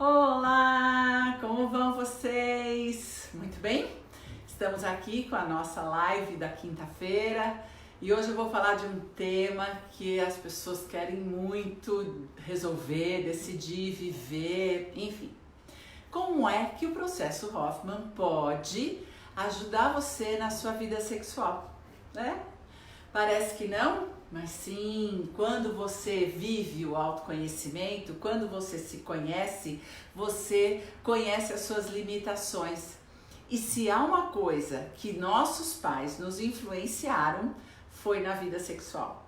Olá, como vão vocês? Muito bem? Estamos aqui com a nossa live da quinta-feira e hoje eu vou falar de um tema que as pessoas querem muito resolver, decidir, viver, enfim. Como é que o processo Hoffman pode ajudar você na sua vida sexual, né? Parece que não, mas sim, quando você vive o autoconhecimento, quando você se conhece, você conhece as suas limitações. E se há uma coisa que nossos pais nos influenciaram, foi na vida sexual.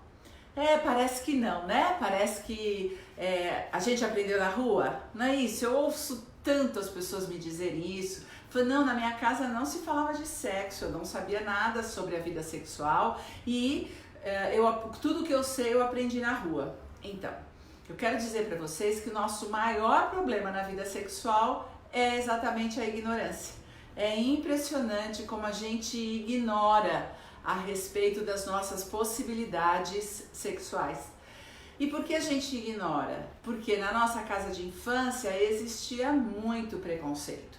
Parece que não, né? Parece que a gente aprendeu na rua, não é isso? Eu ouço tanto as pessoas me dizerem isso. Falei, não, na minha casa não se falava de sexo, eu não sabia nada sobre a vida sexual e tudo que eu sei eu aprendi na rua. Então, eu quero dizer para vocês que o nosso maior problema na vida sexual é exatamente a ignorância. É impressionante como a gente ignora a respeito das nossas possibilidades sexuais. E por que a gente ignora? Porque na nossa casa de infância existia muito preconceito.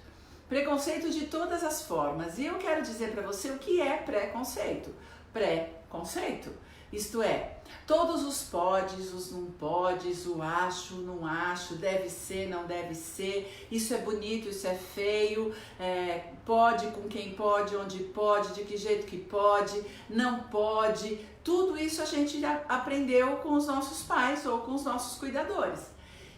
Preconceito de todas as formas. E eu quero dizer para você o que é preconceito. Preconceito, isto é, todos os podes, os não podes, o acho, não acho, deve ser, não deve ser, isso é bonito, isso é feio, pode com quem pode, onde pode, de que jeito que pode, não pode, tudo isso a gente já aprendeu com os nossos pais ou com os nossos cuidadores.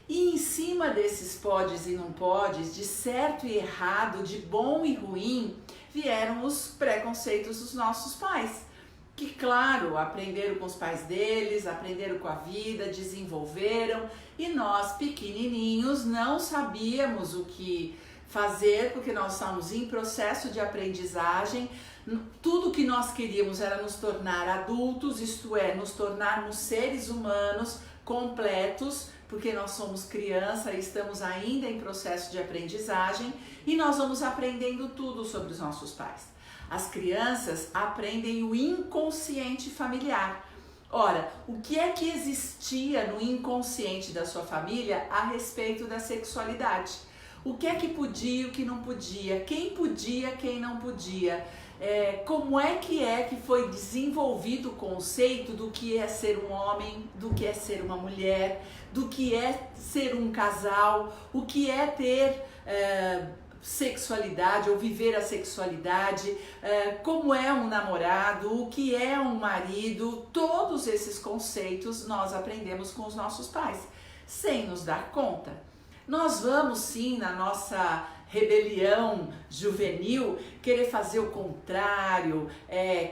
E em cima desses podes e não podes, de certo e errado, de bom e ruim, vieram os preconceitos dos nossos pais. Que, claro, aprenderam com os pais deles, aprenderam com a vida, desenvolveram. E nós, pequenininhos, não sabíamos o que fazer, porque nós estávamos em processo de aprendizagem. Tudo que nós queríamos era nos tornar adultos, isto é, nos tornarmos seres humanos completos, porque nós somos criança e estamos ainda em processo de aprendizagem e nós vamos aprendendo tudo sobre os nossos pais. As crianças aprendem o inconsciente familiar. Ora, o que é que existia no inconsciente da sua família a respeito da sexualidade? O que é que podia e o que não podia? Quem podia, quem não podia? Como é que foi desenvolvido o conceito do que é ser um homem, do que é ser uma mulher, do que é ser um casal, o que é ter sexualidade ou viver a sexualidade, como é um namorado, o que é um marido, todos esses conceitos nós aprendemos com os nossos pais, sem nos dar conta. Nós vamos sim, na nossa rebelião juvenil, querer fazer o contrário,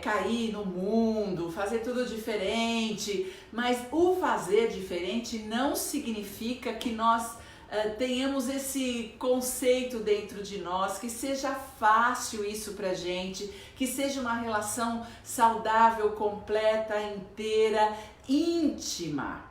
cair no mundo, fazer tudo diferente, mas o fazer diferente não significa que nós tenhamos esse conceito dentro de nós, que seja fácil isso pra gente, que seja uma relação saudável, completa, inteira, íntima.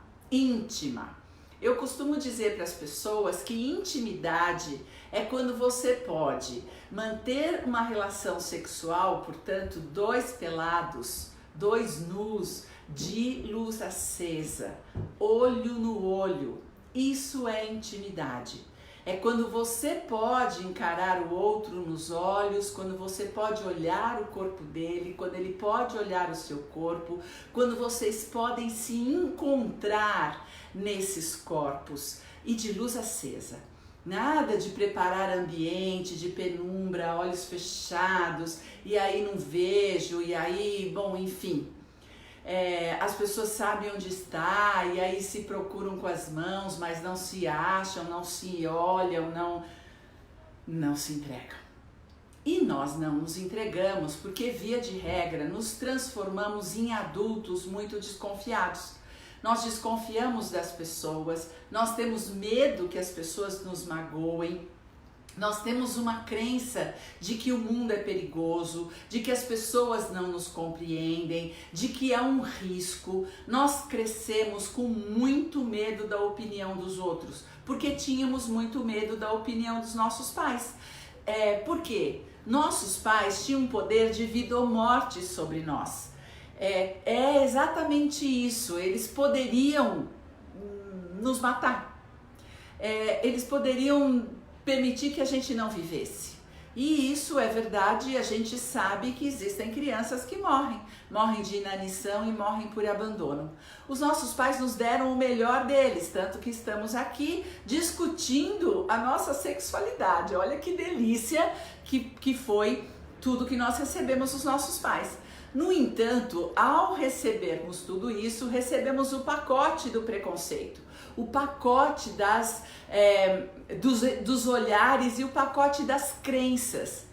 Eu costumo dizer para as pessoas que intimidade é quando você pode manter uma relação sexual, portanto, dois pelados, dois nus, de luz acesa, olho no olho. Isso é intimidade. É quando você pode encarar o outro nos olhos, quando você pode olhar o corpo dele, quando ele pode olhar o seu corpo, quando vocês podem se encontrar nesses corpos e de luz acesa. Nada de preparar ambiente, de penumbra, olhos fechados, e aí não vejo, e aí, bom, enfim. As pessoas sabem onde está e aí se procuram com as mãos, mas não se acham, não se olham, não se entregam. E nós não nos entregamos porque, via de regra, nos transformamos em adultos muito desconfiados. Nós desconfiamos das pessoas, nós temos medo que as pessoas nos magoem. Nós temos uma crença de que o mundo é perigoso, de que as pessoas não nos compreendem, de que há um risco. Nós crescemos com muito medo da opinião dos outros, porque tínhamos muito medo da opinião dos nossos pais. Por quê? Nossos pais tinham um poder de vida ou morte sobre nós. É exatamente isso, eles poderiam nos matar. eles poderiam permitir que a gente não vivesse. E isso é verdade, a gente sabe que existem crianças que morrem de inanição e morrem por abandono. Os nossos pais nos deram o melhor deles, tanto que estamos aqui discutindo a nossa sexualidade. Olha que delícia que foi tudo que nós recebemos dos nossos pais. No entanto, ao recebermos tudo isso, recebemos o pacote do preconceito, o pacote dos olhares e o pacote das crenças.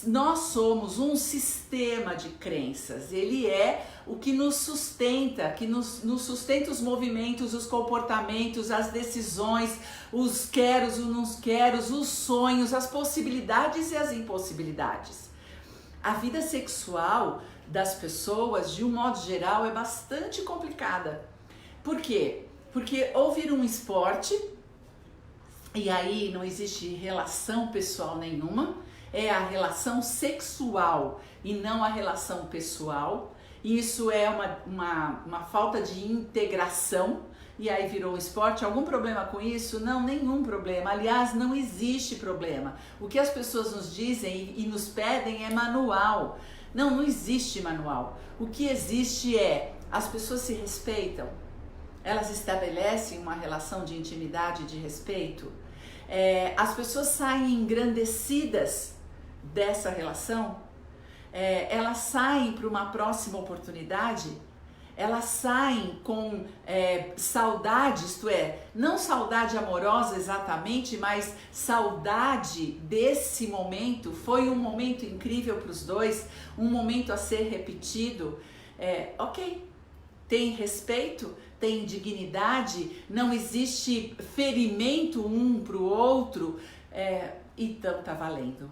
Nós somos um sistema de crenças, ele é o que nos sustenta, nos sustenta os movimentos, os comportamentos, as decisões, os queros, os não queros, os sonhos, as possibilidades e as impossibilidades. A vida sexual das pessoas, de um modo geral, é bastante complicada. Por quê? Porque ou vira um esporte, e aí não existe relação pessoal nenhuma, é a relação sexual e não a relação pessoal. Isso é uma falta de integração, e aí virou um esporte. Algum problema com isso? Não, nenhum problema. Aliás, não existe problema. O que as pessoas nos dizem e nos pedem é manual. Não existe manual. O que existe é, as pessoas se respeitam, elas estabelecem uma relação de intimidade e de respeito, as pessoas saem engrandecidas dessa relação, elas saem para uma próxima oportunidade, elas saem com saudade, isto é, não saudade amorosa exatamente, mas saudade desse momento. Foi um momento incrível para os dois, um momento a ser repetido. Ok, tem respeito, tem dignidade, não existe ferimento um para o outro, então tá valendo.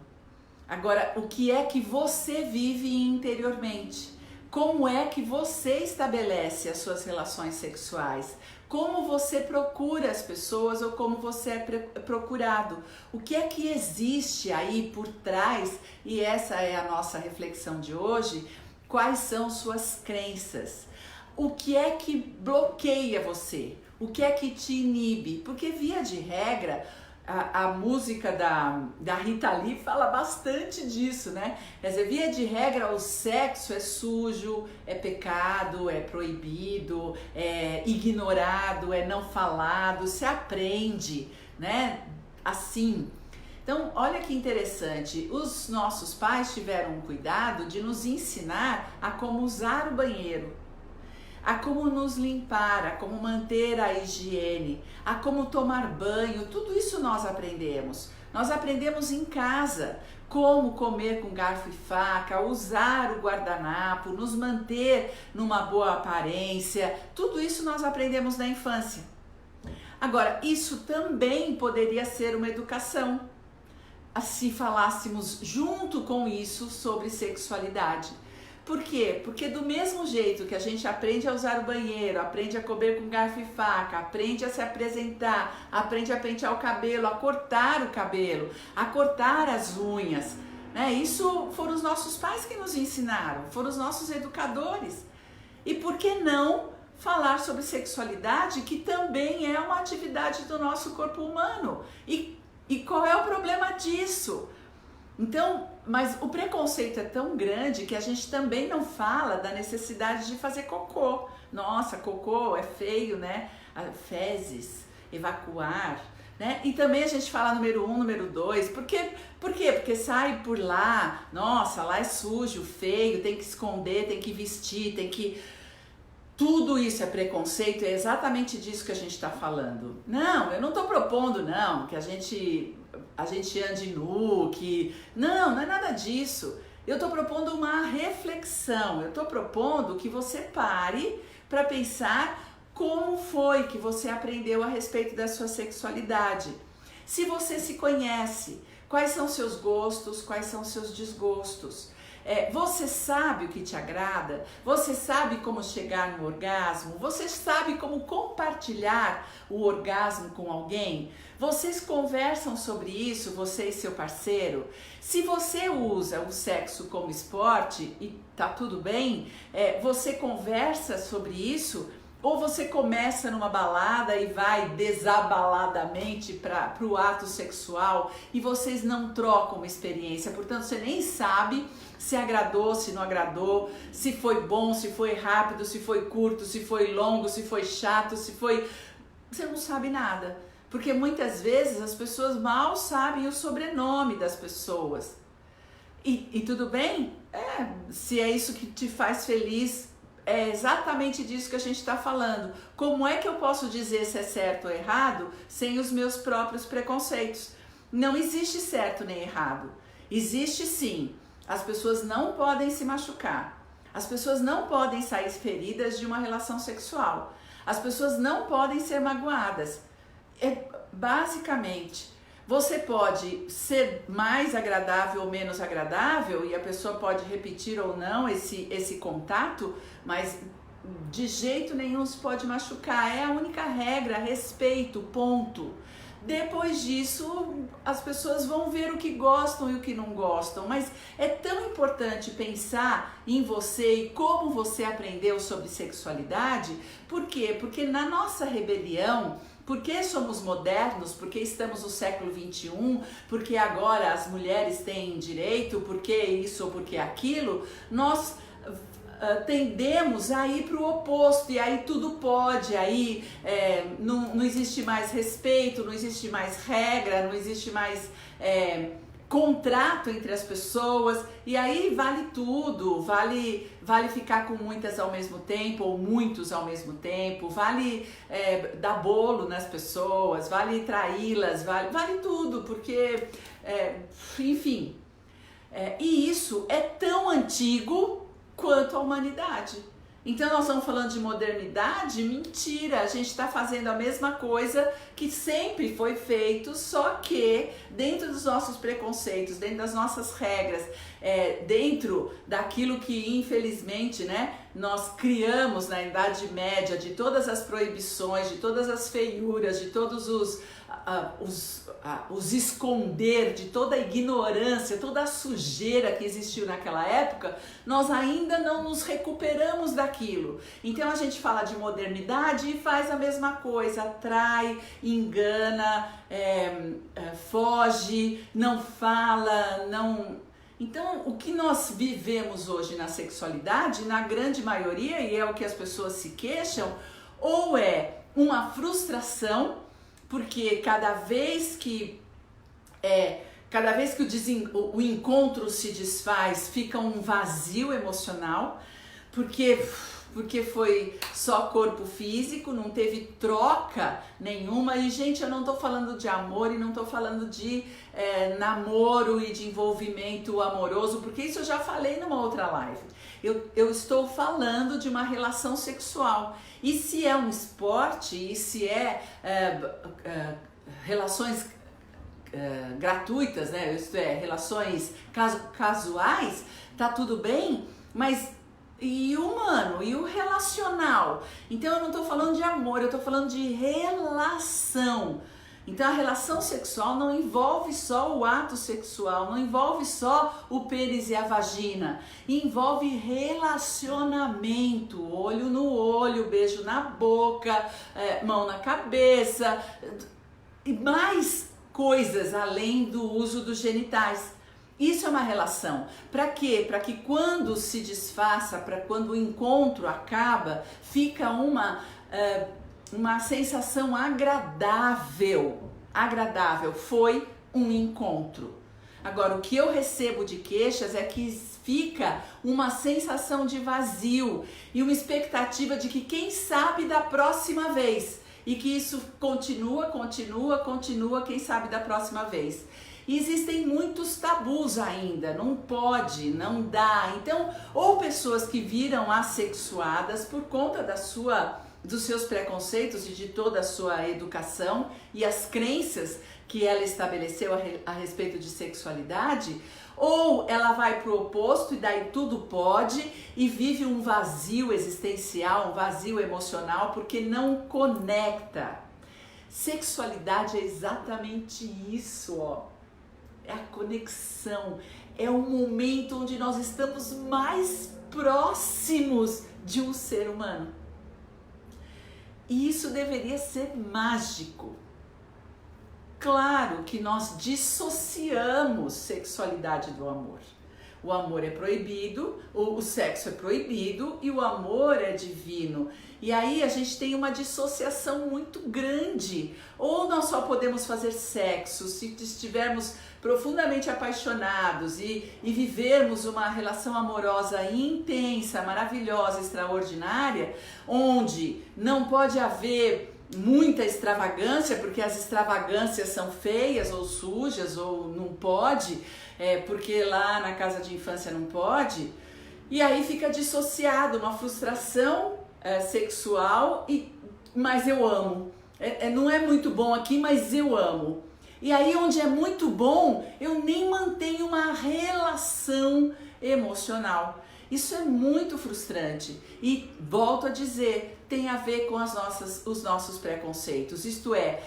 Agora, o que é que você vive interiormente? Como é que você estabelece as suas relações sexuais? Como você procura as pessoas ou como você é procurado? O que é que existe aí por trás? E essa é a nossa reflexão de hoje. Quais são suas crenças? O que é que bloqueia você? O que é que te inibe? Porque, via de regra, a música da Rita Lee fala bastante disso, né? Quer dizer, via de regra, o sexo é sujo, é pecado, é proibido, é ignorado, é não falado, se aprende, né? Assim. Então, olha que interessante, os nossos pais tiveram um cuidado de nos ensinar a como usar o banheiro, a como nos limpar, a como manter a higiene, a como tomar banho. Tudo isso nós aprendemos. Nós aprendemos em casa como comer com garfo e faca, usar o guardanapo, nos manter numa boa aparência. Tudo isso nós aprendemos na infância. Agora, isso também poderia ser uma educação, se falássemos junto com isso sobre sexualidade. Por quê? Porque do mesmo jeito que a gente aprende a usar o banheiro, aprende a comer com garfo e faca, aprende a se apresentar, aprende a pentear o cabelo, a cortar o cabelo, a cortar as unhas, né? Isso foram os nossos pais que nos ensinaram, foram os nossos educadores. E por que não falar sobre sexualidade, que também é uma atividade do nosso corpo humano? E qual é o problema disso? Então, mas o preconceito é tão grande que a gente também não fala da necessidade de fazer cocô. Nossa, cocô é feio, né? Fezes, evacuar, né? E também a gente fala número 1, número 2. Por quê? Porque sai por lá, nossa, lá é sujo, feio, tem que esconder, tem que vestir, tem que... Tudo isso é preconceito, é exatamente disso que a gente está falando. Não, eu não estou propondo, não, que a gente ande nu, que... Não é nada disso. Eu estou propondo uma reflexão, eu estou propondo que você pare para pensar como foi que você aprendeu a respeito da sua sexualidade. Se você se conhece, quais são seus gostos, quais são seus desgostos. Você sabe o que te agrada? Você sabe como chegar no orgasmo? Você sabe como compartilhar o orgasmo com alguém? Vocês conversam sobre isso, você e seu parceiro? Se você usa o sexo como esporte e tá tudo bem, você conversa sobre isso ou você começa numa balada e vai desabaladamente para o ato sexual e vocês não trocam uma experiência, portanto você nem sabe se agradou, se não agradou, se foi bom, se foi rápido, se foi curto, se foi longo, se foi chato, se foi... Você não sabe nada, porque muitas vezes as pessoas mal sabem o sobrenome das pessoas. E tudo bem? Se é isso que te faz feliz, é exatamente disso que a gente está falando. Como é que eu posso dizer se é certo ou errado sem os meus próprios preconceitos? Não existe certo nem errado. Existe sim. As pessoas não podem se machucar. As pessoas não podem sair feridas de uma relação sexual. As pessoas não podem ser magoadas. Basicamente, você pode ser mais agradável ou menos agradável e a pessoa pode repetir ou não esse contato, mas de jeito nenhum se pode machucar. É a única regra, respeito, ponto. Depois disso, as pessoas vão ver o que gostam e o que não gostam, mas é tão importante pensar em você e como você aprendeu sobre sexualidade. Por quê? Porque na nossa rebelião, porque somos modernos, porque estamos no século 21, porque agora as mulheres têm direito, porque isso ou porque aquilo, nós tendemos a ir para o oposto, e aí tudo pode, aí não existe mais respeito, não existe mais regra, não existe mais contrato entre as pessoas, e aí vale tudo, vale ficar com muitas ao mesmo tempo, ou muitos ao mesmo tempo, vale dar bolo nas pessoas, vale traí-las, vale tudo, porque, enfim, e isso é tão antigo quanto a humanidade. Então nós estamos falando de modernidade? Mentira, a gente está fazendo a mesma coisa que sempre foi feito, só que dentro dos nossos preconceitos, dentro das nossas regras, dentro daquilo que infelizmente, né, nós criamos na Idade Média, de todas as proibições, de todas as feiuras, de todos os esconder, de toda a ignorância, toda a sujeira que existiu naquela época, nós ainda não nos recuperamos daquilo. Então a gente fala de modernidade e faz a mesma coisa, trai, engana, foge, não fala, não... Então, o que nós vivemos hoje na sexualidade, na grande maioria, e é o que as pessoas se queixam, ou é uma frustração, porque cada vez que o encontro se desfaz, fica um vazio emocional, porque foi só corpo físico, não teve troca nenhuma. E gente, eu não tô falando de amor e não tô falando de namoro e de envolvimento amoroso, porque isso eu já falei numa outra live. Eu estou falando de uma relação sexual. E se é um esporte, e se relações gratuitas, né? Isto é, relações casuais, tá tudo bem, mas e o humano, e o relacional? Então eu não estou falando de amor, eu estou falando de relação. Então a relação sexual não envolve só o ato sexual, não envolve só o pênis e a vagina, envolve relacionamento, olho no olho, beijo na boca, mão na cabeça, e mais coisas além do uso dos genitais. Isso é uma relação. Para quê? Para que quando se desfaça, para quando o encontro acaba, fica uma sensação agradável. Agradável. Foi um encontro. Agora, o que eu recebo de queixas é que fica uma sensação de vazio e uma expectativa de que quem sabe da próxima vez. E que isso continua, quem sabe da próxima vez. E existem muitos tabus ainda, não pode, não dá. Então, ou pessoas que viram assexuadas por conta dos seus preconceitos e de toda a sua educação e as crenças que ela estabeleceu a respeito de sexualidade, ou ela vai para o oposto e daí tudo pode e vive um vazio existencial, um vazio emocional, porque não conecta. Sexualidade é exatamente isso, ó. É a conexão, é o momento onde nós estamos mais próximos de um ser humano. E isso deveria ser mágico. Claro que nós dissociamos sexualidade do amor. O amor é proibido, o sexo é proibido e o amor é divino. E aí a gente tem uma dissociação muito grande. Ou nós só podemos fazer sexo se estivermos profundamente apaixonados e vivermos uma relação amorosa intensa, maravilhosa, extraordinária, onde não pode haver muita extravagância, porque as extravagâncias são feias ou sujas ou não pode, porque lá na casa de infância não pode, e aí fica dissociado, uma frustração sexual, mas eu amo. Não é muito bom aqui, mas eu amo. E aí onde é muito bom, eu nem mantenho uma relação emocional. Isso é muito frustrante e, volto a dizer, tem a ver com os nossos preconceitos. Isto é,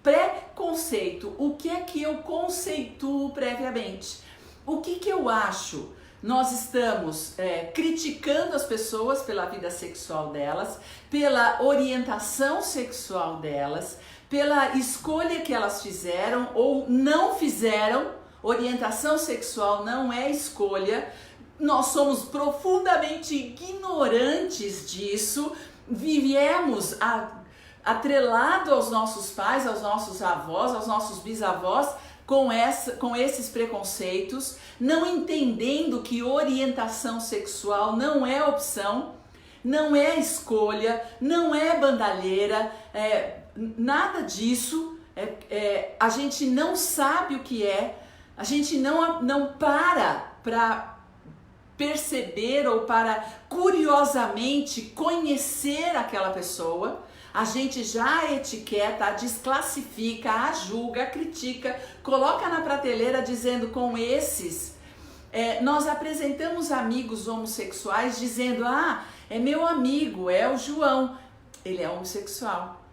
preconceito, o que é que eu conceituo previamente? O que eu acho? Nós estamos criticando as pessoas pela vida sexual delas, pela orientação sexual delas, pela escolha que elas fizeram ou não fizeram. Orientação sexual não é escolha. Nós somos profundamente ignorantes disso, viemos atrelado aos nossos pais, aos nossos avós, aos nossos bisavós, com esses preconceitos, não entendendo que orientação sexual não é opção, não é escolha, não é bandalheira, nada disso, a gente não sabe o que é, a gente não para perceber ou para curiosamente conhecer aquela pessoa. A gente já a etiqueta, a desclassifica, a julga, a critica, coloca na prateleira dizendo com esses. Nós apresentamos amigos homossexuais dizendo, é meu amigo, é o João, ele é homossexual.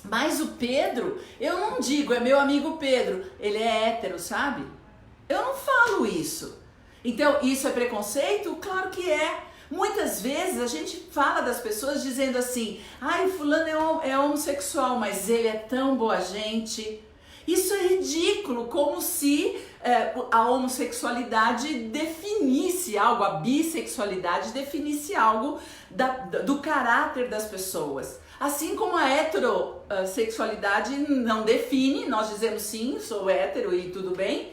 Mas o Pedro, eu não digo, é meu amigo Pedro, ele é hétero, sabe? Eu não falo isso. Então, isso é preconceito? Claro que é. Muitas vezes a gente fala das pessoas dizendo assim, fulano é homossexual, mas ele é tão boa gente. Isso é ridículo, como se a homossexualidade definisse algo, a bissexualidade definisse algo do caráter das pessoas. Assim como a heterossexualidade não define, nós dizemos sim, sou hétero e tudo bem.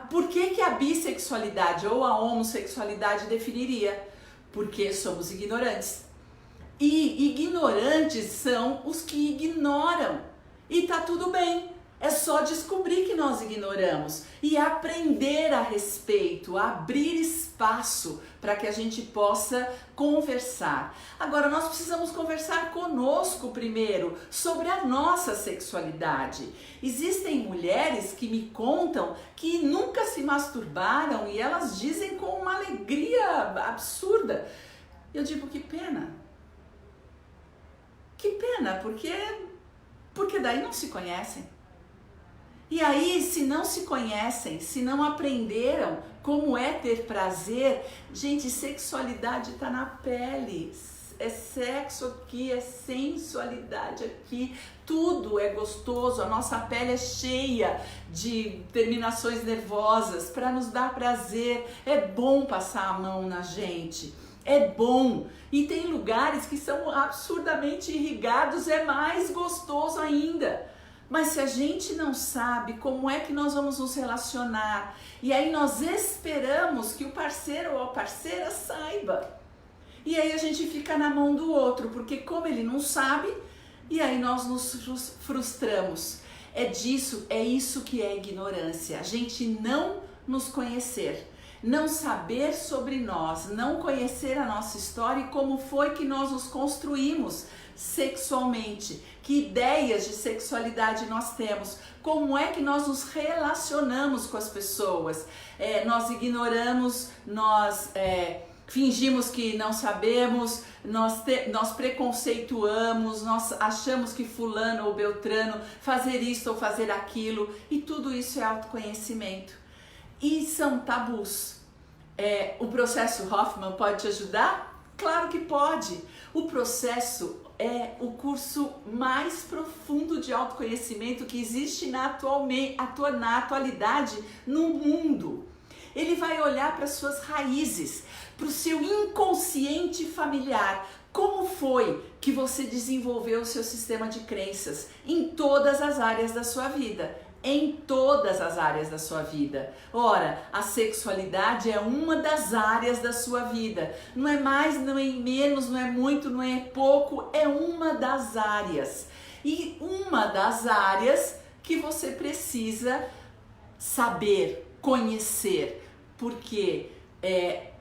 Por que a bissexualidade ou a homossexualidade definiria? Porque somos ignorantes. E ignorantes são os que ignoram. E tá tudo bem. É só descobrir que nós ignoramos e aprender a respeito, abrir espaço para que a gente possa conversar. Agora, nós precisamos conversar conosco primeiro sobre a nossa sexualidade. Existem mulheres que me contam que nunca se masturbaram e elas dizem com uma alegria absurda. Eu digo, que pena. Que pena, porque daí não se conhecem. E aí, se não se conhecem, se não aprenderam como é ter prazer, gente, sexualidade está na pele, é sexo aqui, é sensualidade aqui, tudo é gostoso, a nossa pele é cheia de terminações nervosas para nos dar prazer, é bom passar a mão na gente. É bom, e tem lugares que são absurdamente irrigados, é mais gostoso ainda. Mas se a gente não sabe como é que nós vamos nos relacionar, e aí nós esperamos que o parceiro ou a parceira saiba, e aí a gente fica na mão do outro, porque como ele não sabe, e aí nós nos frustramos. É isso que é ignorância, a gente não nos conhecer, não saber sobre nós, não conhecer a nossa história e como foi que nós nos construímos sexualmente, que ideias de sexualidade nós temos, como é que nós nos relacionamos com as pessoas, nós ignoramos, nós fingimos que não sabemos, nós preconceituamos, nós achamos que fulano ou beltrano fazer isso ou fazer aquilo, e tudo isso é autoconhecimento. E são tabus. O processo Hoffman pode te ajudar? Claro que pode. O processo é o curso mais profundo de autoconhecimento que existe na atualidade no mundo. Ele vai olhar para suas raízes, para o seu inconsciente familiar. Como foi que você desenvolveu o seu sistema de crenças em todas as áreas da sua vida? Em todas as áreas da sua vida. Ora, a sexualidade é uma das áreas da sua vida. Não é mais, não é menos, não é muito, não é pouco, é uma das áreas. E uma das áreas que você precisa saber, conhecer, porque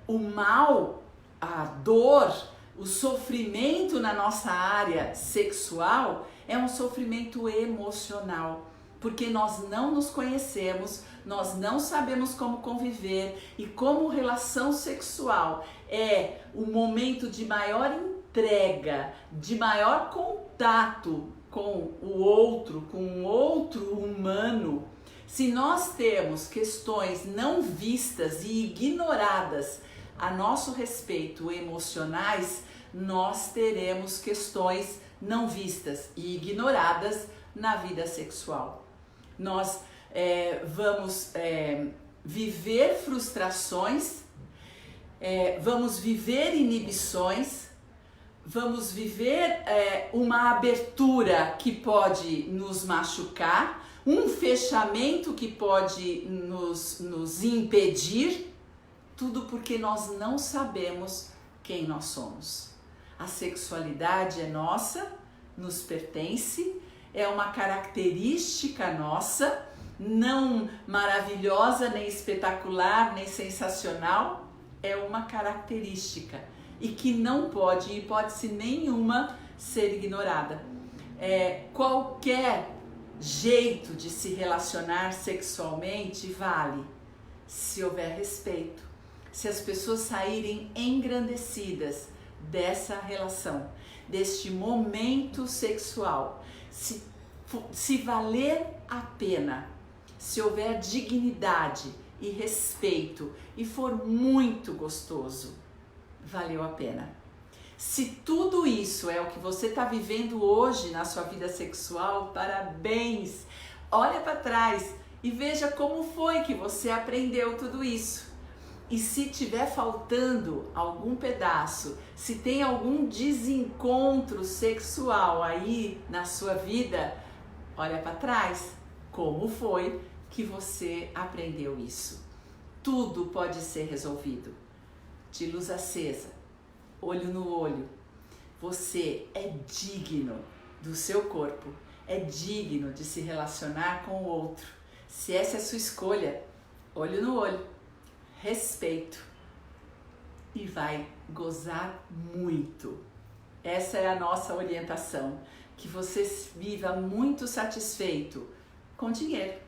o mal, a dor, o sofrimento na nossa área sexual é um sofrimento emocional. Porque nós não nos conhecemos, nós não sabemos como conviver e como relação sexual é o momento de maior entrega, de maior contato com o outro humano. Se nós temos questões não vistas e ignoradas a nosso respeito emocionais, nós teremos questões não vistas e ignoradas na vida sexual. Nós vamos viver frustrações, vamos viver inibições, vamos viver uma abertura que pode nos machucar, um fechamento que pode nos impedir, tudo porque nós não sabemos quem nós somos. A sexualidade é nossa, nos pertence, é uma característica nossa, não maravilhosa, nem espetacular, nem sensacional, é uma característica e que não pode, em hipótese nenhuma, ser ignorada. Qualquer jeito de se relacionar sexualmente vale, se houver respeito, se as pessoas saírem engrandecidas dessa relação, deste momento sexual, se valer a pena, se houver dignidade e respeito e for muito gostoso, valeu a pena. Se tudo isso é o que você está vivendo hoje na sua vida sexual, parabéns! Olha para trás e veja como foi que você aprendeu tudo isso. E se tiver faltando algum pedaço, se tem algum desencontro sexual aí na sua vida, olha para trás, como foi que você aprendeu isso. Tudo pode ser resolvido. De luz acesa, olho no olho. Você é digno do seu corpo, é digno de se relacionar com o outro. Se essa é a sua escolha, olho no olho. Respeito e vai gozar muito. Essa é a nossa orientação, que você viva muito satisfeito com dinheiro,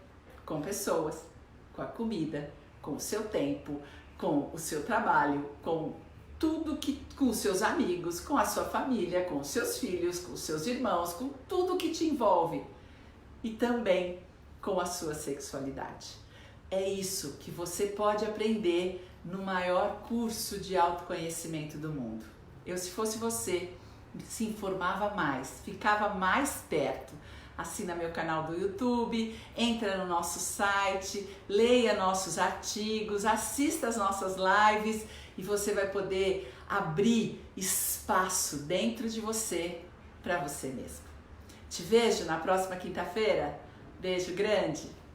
com pessoas, com a comida, com o seu tempo, com o seu trabalho, com tudo com os seus amigos, com a sua família, com os seus filhos, com os seus irmãos, com tudo que te envolve e também com a sua sexualidade. É isso que você pode aprender no maior curso de autoconhecimento do mundo. Eu, se fosse você, se informava mais, ficava mais perto. Assina meu canal do YouTube, entra no nosso site, leia nossos artigos, assista as nossas lives e você vai poder abrir espaço dentro de você para você mesmo. Te vejo na próxima quinta-feira. Beijo grande!